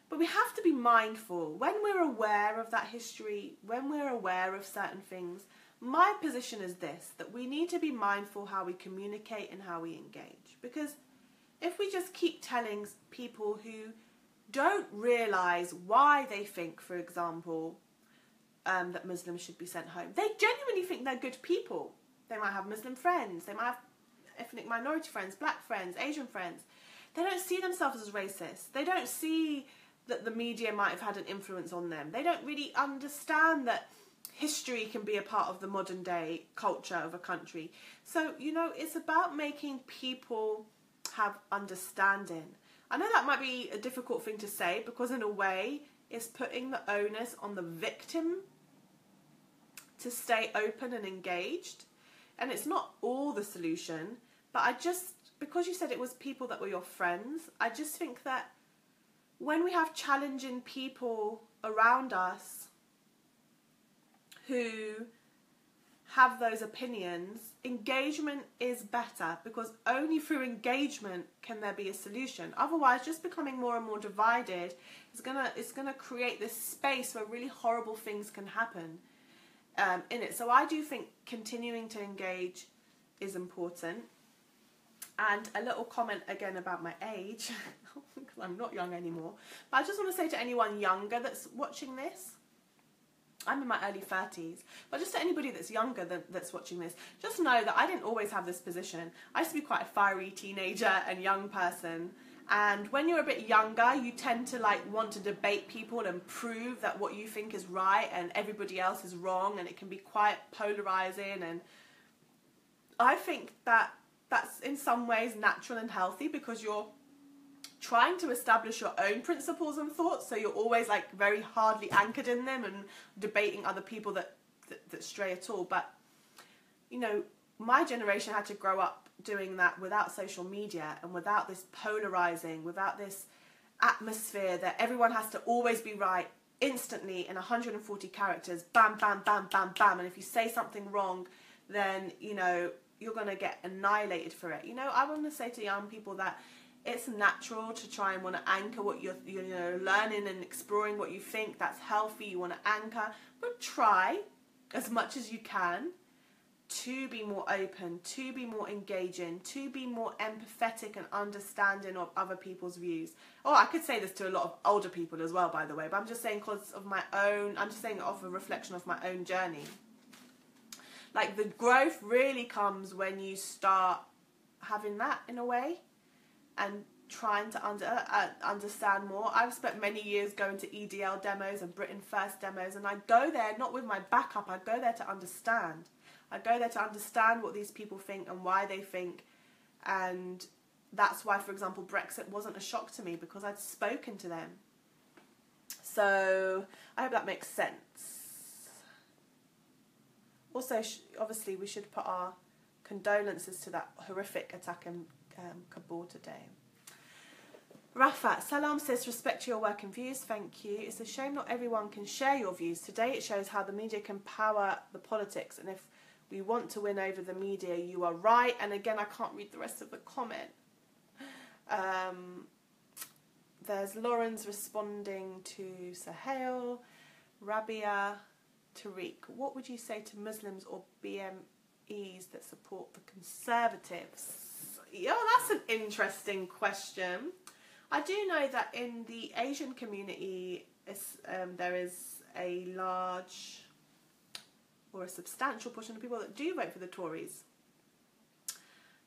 But we have to be mindful when we're aware of that history, when we're aware of certain things. My position is this, that we need to be mindful how we communicate and how we engage. Because if we just keep telling people who don't realise why they think, for example, that Muslims should be sent home, they genuinely think they're good people. They might have Muslim friends, they might have ethnic minority friends, black friends, Asian friends. They don't see themselves as racist. They don't see that the media might have had an influence on them. They don't really understand that history can be a part of the modern day culture of a country. So, you know, it's about making people have understanding. I know that might be a difficult thing to say because in a way it's putting the onus on the victim to stay open and engaged. And it's not all the solution, but I just, because you said it was people that were your friends, I just think that when we have challenging people around us who have those opinions, engagement is better, because only through engagement can there be a solution. Otherwise, just becoming more and more divided is gonna create this space where really horrible things can happen in it. So I do think continuing to engage is important. And a little comment again about my age, because I'm not young anymore. But I just want to say to anyone younger that's watching this, I'm in my early 30s, but just to anybody that's younger that's watching this, just know that I didn't always have this position. I used to be quite a fiery teenager and young person. And when you're a bit younger, you tend to like want to debate people and prove that what you think is right and everybody else is wrong, and it can be quite polarizing. And I think that that's in some ways natural and healthy, because you're trying to establish your own principles and thoughts, so you're always like very hardly anchored in them and debating other people that stray at all. But you know, my generation had to grow up doing that without social media and without this polarizing, without this atmosphere that everyone has to always be right instantly in 140 characters, bam, bam, bam, bam, bam, and if you say something wrong, then you know you're going to get annihilated for it. You know, I want to say to young people that it's natural to try and want to anchor what you're you know, learning and exploring what you think. That's healthy. You want to anchor, but try as much as you can to be more open, to be more engaging, to be more empathetic and understanding of other people's views. Oh, I could say this to a lot of older people as well, by the way, but I'm just saying because of my own, I'm just saying off a reflection of my own journey. Like, the growth really comes when you start having that in a way and trying to understand more. I've spent many years going to EDL demos and Britain First demos, and I go there not with my backup, I go there to understand. I go there to understand what these people think and why they think, and that's why, for example, Brexit wasn't a shock to me, because I'd spoken to them. So I hope that makes sense. Also, obviously, we should put our condolences to that horrific attack in Kabul today. Rafat, Salam says, respect to your work and views, thank you. It's a shame not everyone can share your views. Today it shows how the media can power the politics, and if we want to win over the media, you are right. And again, I can't read the rest of the comment. There's Lauren's responding to Sahel, Rabia, Tariq. What would you say to Muslims or BMEs that support the Conservatives? Yeah, that's an interesting question. I do know that in the Asian community, there is a large or a substantial portion of people that do vote for the Tories.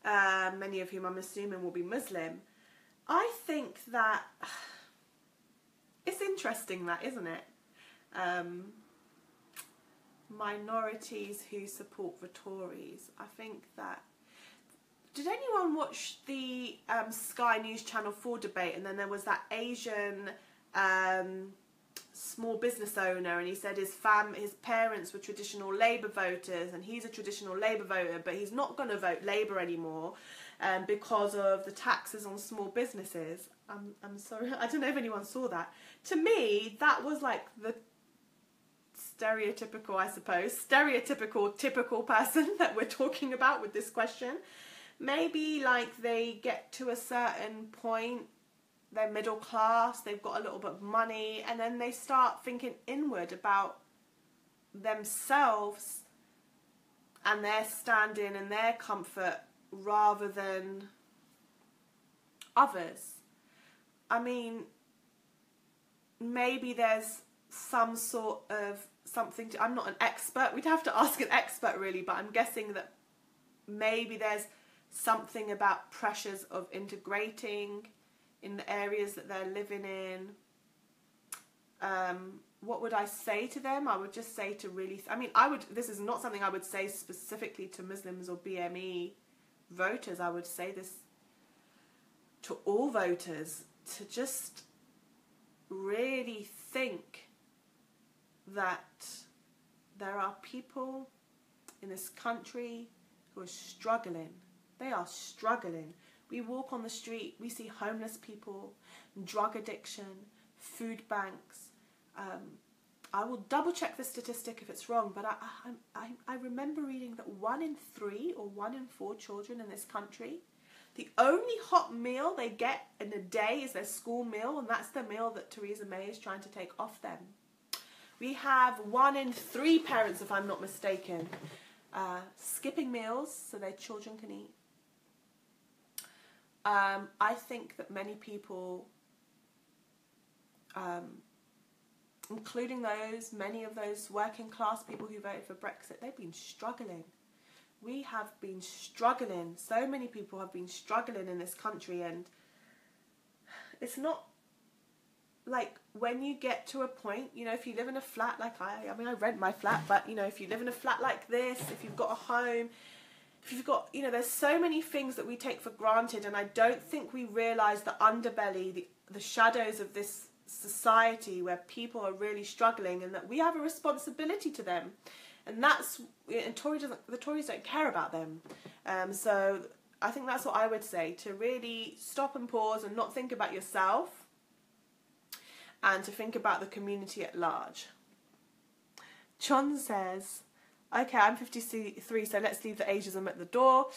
Many of whom I'm assuming will be Muslim. I think that it's interesting, that, isn't it? Minorities who support the Tories. I think that... Did anyone watch the Sky News Channel 4 debate? And then there was that Asian small business owner, and he said his parents were traditional Labour voters, and he's a traditional Labour voter, but he's not going to vote Labour anymore because of the taxes on small businesses. I'm sorry, I don't know if anyone saw that. To me, that was like the stereotypical, I suppose, typical person that we're talking about with this question. Maybe like they get to a certain point, they're middle class, they've got a little bit of money, and then they start thinking inward about themselves and their standing and their comfort rather than others. I mean, maybe there's some sort of something I'm not an expert, we'd have to ask an expert really, but I'm guessing that maybe there's something about pressures of integrating in the areas that they're living in. What would I say to them? I would just say to really, this is not something I would say specifically to Muslims or BME voters. I would say this to all voters, to just really think that there are people in this country who are struggling. They are struggling. We walk on the street, we see homeless people, drug addiction, food banks. I will double check the statistic if it's wrong, but I remember reading that 1 in 3 or 1 in 4 children in this country, the only hot meal they get in a day is their school meal, and that's the meal that Theresa May is trying to take off them. We have 1 in 3 parents, if I'm not mistaken, skipping meals so their children can eat. I think that many people, including many of those working class people who voted for Brexit, they've been struggling. We have been struggling. So many people have been struggling in this country, and it's not like when you get to a point, if you live in a flat like I rent my flat, but if you live in a flat like this, if you've got a home, if you've got, there's so many things that we take for granted, and I don't think we realise the underbelly, the shadows of this society where people are really struggling, and that we have a responsibility to them, and the Tories don't care about them. So I think that's what I would say, to really stop and pause and not think about yourself, and to think about the community at large. John says, okay, I'm 53, so let's leave the ageism at the door.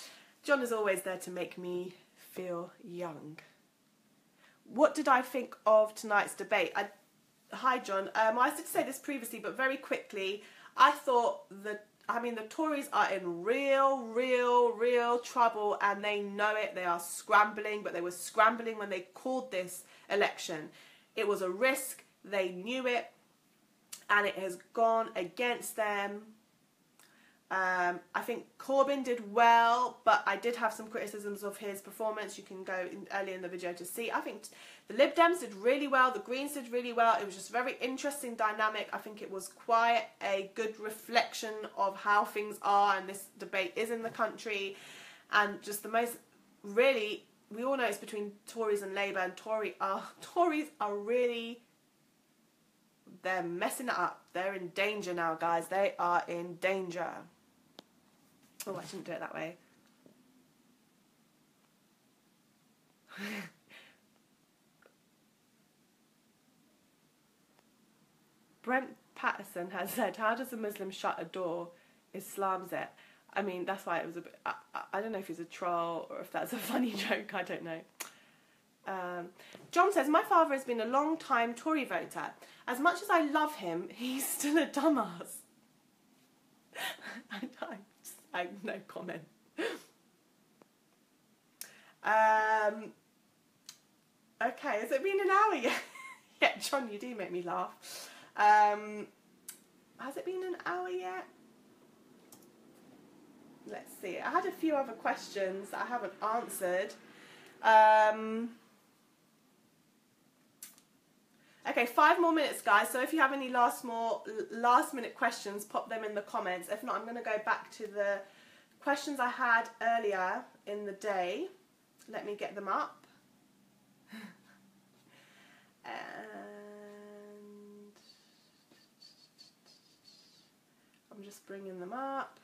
John is always there to make me feel young. What did I think of tonight's debate? Hi, John. I did say this previously, but very quickly, I thought the Tories are in real trouble, and they know it. They are scrambling, but they were scrambling when they called this election. It was a risk. They knew it, and it has gone against them. I think Corbin did well, but I did have some criticisms of his performance. You can go early in the video to see. I think the Lib Dems did really well. The Greens did really well. It was just very interesting dynamic. I think it was quite a good reflection of how things are and this debate is in the country. And just the most, really, we all know it's between Tories and Labour, and Tories are really, they're messing it up. They're in danger now, guys. They are in danger. Oh, I shouldn't do it that way. Brent Patterson has said, how does a Muslim shut a door? Islam's it. I mean, that's why it was a bit... I don't know if he's a troll or if that's a funny joke. I don't know. John says, my father has been a long-time Tory voter. As much as I love him, he's still a dumbass. I no comment. Okay, has it been an hour yet? Yeah, John, you do make me laugh. Has it been an hour yet? Let's see. I had a few other questions that I haven't answered. Okay, 5 more minutes, guys. So if you have any last minute questions, pop them in the comments. If not, I'm going to go back to the questions I had earlier in the day. Let me get them up. And I'm just bringing them up.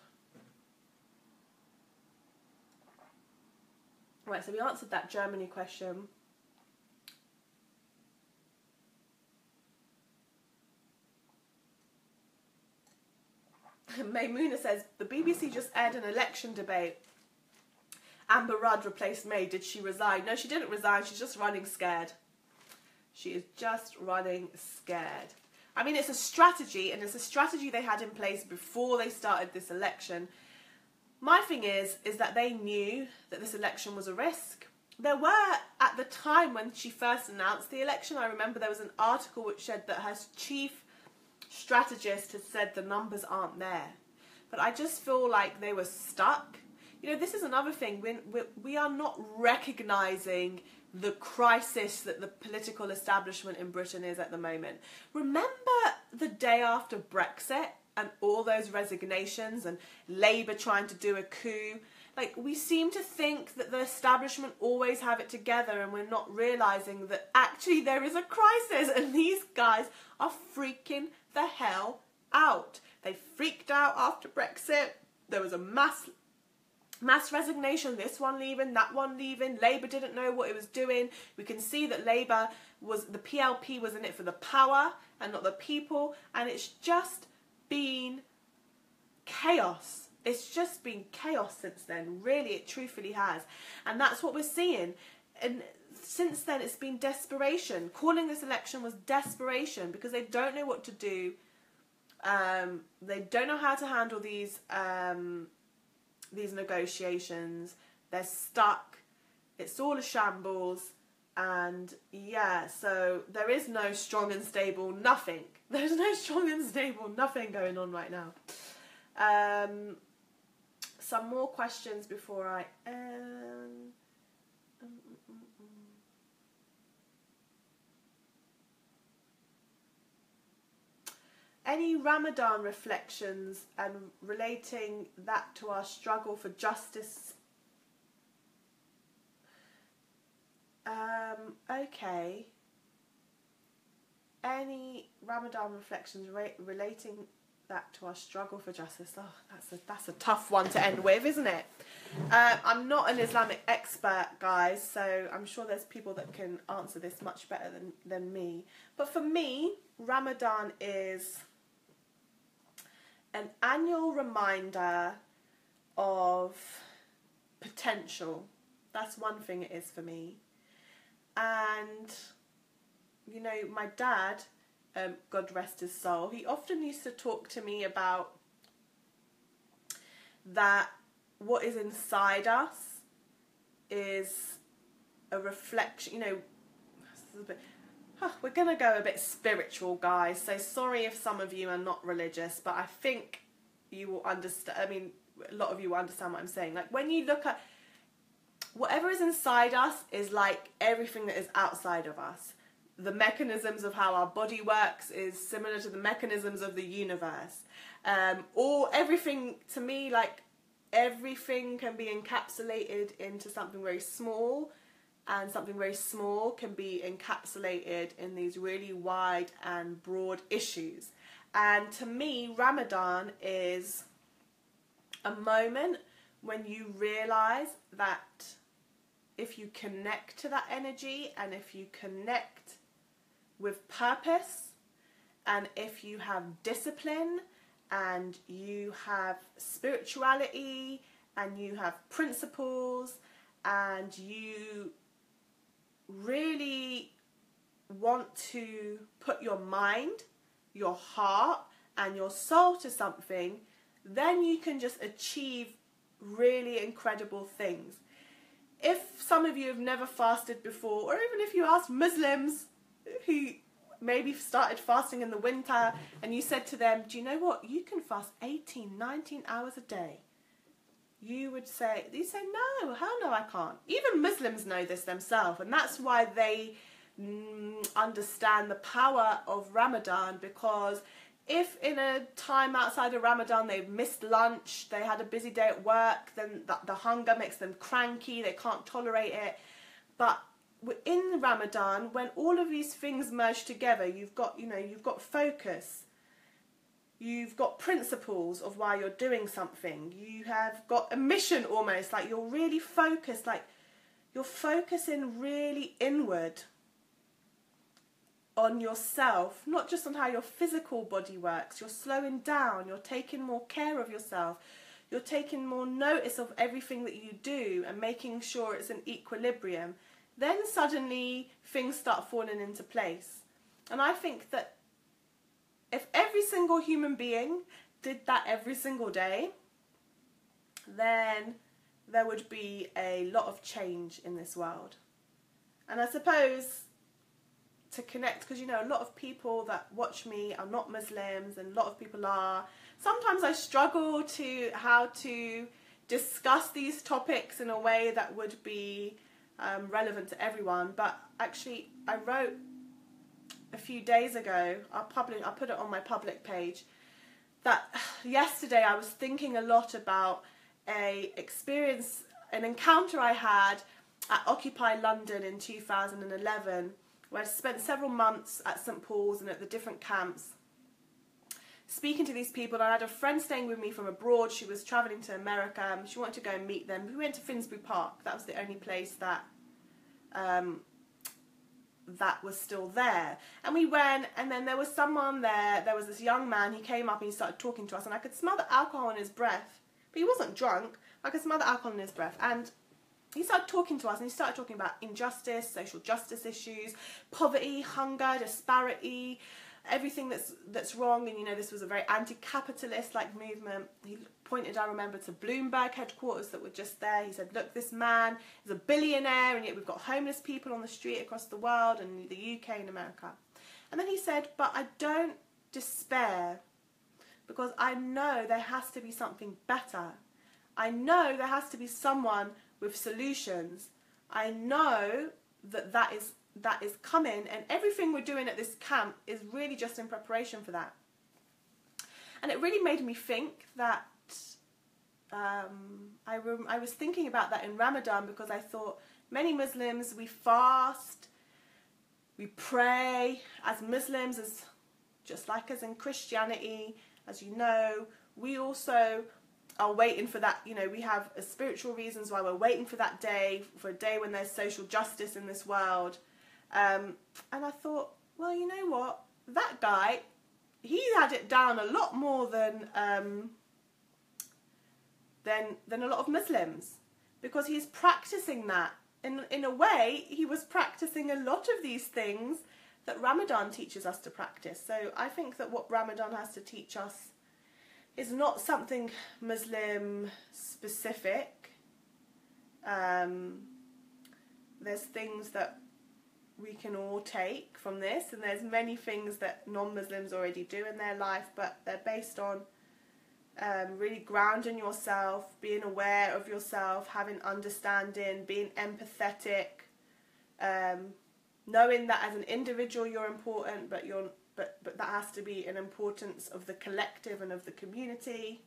Right, so we answered that Germany question. Maymuna says, the BBC just aired an election debate. Amber Rudd replaced May. Did she resign? No, she didn't resign. She's just running scared. She is just running scared. I mean, it's a strategy, and it's a strategy they had in place before they started this election. My thing is that they knew that this election was a risk. There were, at the time when she first announced the election, I remember there was an article which said that her chief strategist had said the numbers aren't there. But I just feel like they were stuck. You know, this is another thing. We are not recognising the crisis that the political establishment in Britain is at the moment. Remember the day after Brexit and all those resignations and Labour trying to do a coup? Like, we seem to think that the establishment always have it together, and we're not realising that actually there is a crisis, and these guys are freaking the hell out. They freaked out after Brexit. There was a mass resignation, this one leaving, that one leaving. Labour didn't know what it was doing. We can see that Labour the PLP was in it for the power and not the people, and it's just been chaos. It's just been chaos since then. Really, it truthfully has. And that's what we're seeing. And since then, it's been desperation. Calling this election was desperation because they don't know what to do. They don't know how to handle these negotiations. They're stuck. It's all a shambles. And yeah, so there is no strong and stable nothing. There's no strong and stable nothing going on right now. Some more questions before I end. Any Ramadan reflections and relating that to our struggle for justice? Okay. Any Ramadan reflections relating that to our struggle for justice? Oh, that's a tough one to end with, isn't it? I'm not an Islamic expert, guys, so I'm sure there's people that can answer this much better than me. But for me, Ramadan is an annual reminder of potential. That's one thing it is for me. And, you know, my dad, God rest his soul, he often used to talk to me about that what is inside us is a reflection, you know, we're going to go a bit spiritual, guys, so sorry if some of you are not religious, but I think you will understand, I mean, a lot of you will understand what I'm saying. Like, when you look at whatever is inside us is like everything that is outside of us. The mechanisms of how our body works is similar to the mechanisms of the universe. Or everything, to me, like, everything can be encapsulated into something very small, and something very small can be encapsulated in these really wide and broad issues. And to me, Ramadan is a moment when you realise that if you connect to that energy, and if you connect with purpose, and if you have discipline, and you have spirituality, and you have principles, and you really want to put your mind, your heart, and your soul to something, then you can just achieve really incredible things. If some of you have never fasted before, or even if you ask Muslims who maybe started fasting in the winter, and you said to them, do you know what, you can fast 18, 19 hours a day, you say, no, hell no, I can't. Even Muslims know this themselves, and that's why they understand the power of Ramadan, because if in a time outside of Ramadan they've missed lunch, they had a busy day at work, then the hunger makes them cranky, they can't tolerate it. But in Ramadan, when all of these things merge together, you've got focus, You've got principles of why you're doing something. You have got a mission almost, like you're really focused, like you're focusing really inward on yourself, not just on how your physical body works. You're slowing down, you're taking more care of yourself, you're taking more notice of everything that you do and making sure it's in equilibrium. Then suddenly things start falling into place. And I think that if every single human being did that every single day, then there would be a lot of change in this world. And I suppose to connect, because you know, a lot of people that watch me are not Muslims and a lot of people are. Sometimes I struggle to how to discuss these topics in a way that would be relevant to everyone. But actually, I wrote a few days ago, I put it on my public page, that yesterday I was thinking a lot about an encounter I had at Occupy London in 2011, where I spent several months at St Paul's and at the different camps speaking to these people. I had a friend staying with me from abroad. She was travelling to America. She wanted to go and meet them. We went to Finsbury Park. That was the only place that that was still there. And we went, and then there was someone there. There was this young man. He came up and he started talking to us, and I could smell the alcohol in his breath. But he wasn't drunk. I could smell the alcohol in his breath. And he started talking to us, and he started talking about injustice, social justice issues, poverty, hunger, disparity, everything that's wrong. And you know, this was a very anti-capitalist like movement. He pointed, I remember, to Bloomberg headquarters that were just there. He said, look, this man is a billionaire, and yet we've got homeless people on the street across the world and the UK and America. And then he said, but I don't despair, because I know there has to be something better. I know there has to be someone with solutions. I know that is coming, and everything we're doing at this camp is really just in preparation for that. And it really made me think that I was thinking about that in Ramadan, because I thought many Muslims, we fast, we pray. As Muslims, as just like as in Christianity, as you know, we also are waiting for that. You know, we have spiritual reasons why we're waiting for that day, for a day when there's social justice in this world. And I thought, well, you know what? That guy, he had it down a lot more than a lot of Muslims, because he's practicing that. In a way, he was practicing a lot of these things that Ramadan teaches us to practice. So I think that what Ramadan has to teach us is not something Muslim specific. There's things that we can all take from this, and there's many things that non-Muslims already do in their life, but they're based on really grounding yourself, being aware of yourself, having understanding, being empathetic, knowing that as an individual you're important, but that has to be an importance of the collective and of the community.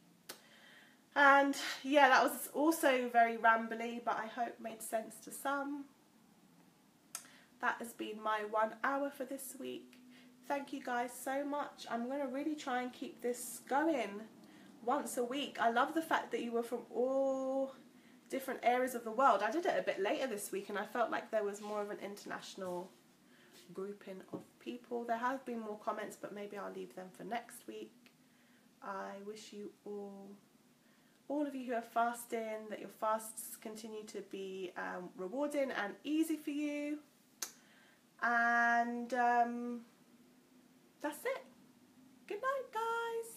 And yeah, that was also very rambly, but I hope made sense to some. That has been my 1 hour for this week. Thank you guys so much. I'm going to really try and keep this going once a week. I love the fact that you were from all different areas of the world. I did it a bit later this week, and I felt like there was more of an international grouping of people. There have been more comments, but maybe I'll leave them for next week. I wish you all of you who are fasting, that your fasts continue to be rewarding and easy for you. And that's it. Good night, guys.